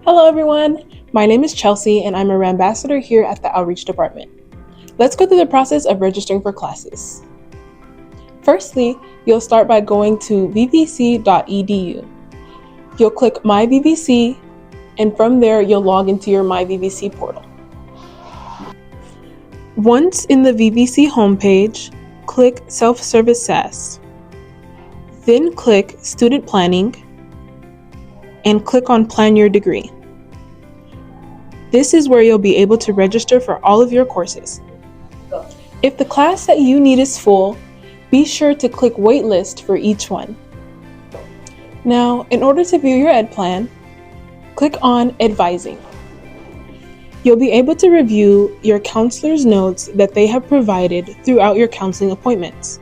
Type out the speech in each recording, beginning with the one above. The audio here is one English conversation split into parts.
Hello everyone, my name is Chelsea and I'm a ambassador here at the Outreach Department. Let's go through the process of registering for classes. Firstly, you'll start by going to vvc.edu. You'll click My VVC and from there you'll log into your My VVC portal. Once in the VVC homepage, click Self-Service SAS. Then click Student Planning and click on Plan Your Degree. This is where you'll be able to register for all of your courses. If the class that you need is full, be sure to click waitlist for each one. Now, in order to view your ed plan, click on Advising. You'll be able to review your counselor's notes that they have provided throughout your counseling appointments.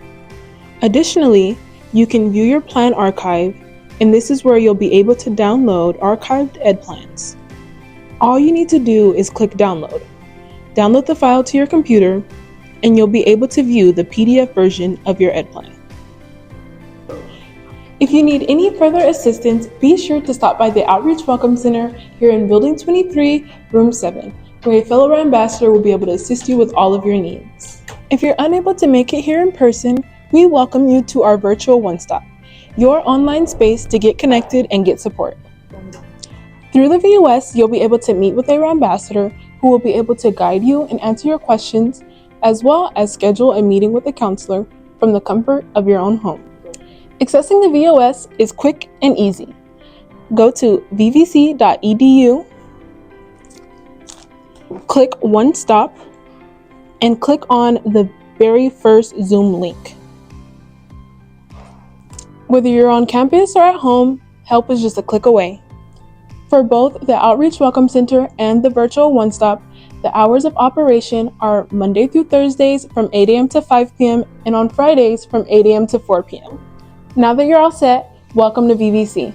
Additionally, you can view your plan archive, and this is where you'll be able to download archived ed plans. All you need to do is click Download. Download the file to your computer, and you'll be able to view the PDF version of your ed plan. If you need any further assistance, be sure to stop by the Outreach Welcome Center here in Building 23, Room 7, where a fellow ambassador will be able to assist you with all of your needs. If you're unable to make it here in person, we welcome you to our virtual one-stop, your online space to get connected and get support. Through the VOS, you'll be able to meet with a ambassador who will be able to guide you and answer your questions, as well as schedule a meeting with a counselor from the comfort of your own home. Accessing the VOS is quick and easy. Go to vvc.edu, click One Stop, and click on the very first Zoom link. Whether you're on campus or at home, help is just a click away. For both the Outreach Welcome Center and the Virtual One Stop, the hours of operation are Monday through Thursdays from 8 a.m. to 5 p.m. and on Fridays from 8 a.m. to 4 p.m. Now that you're all set, welcome to VVC.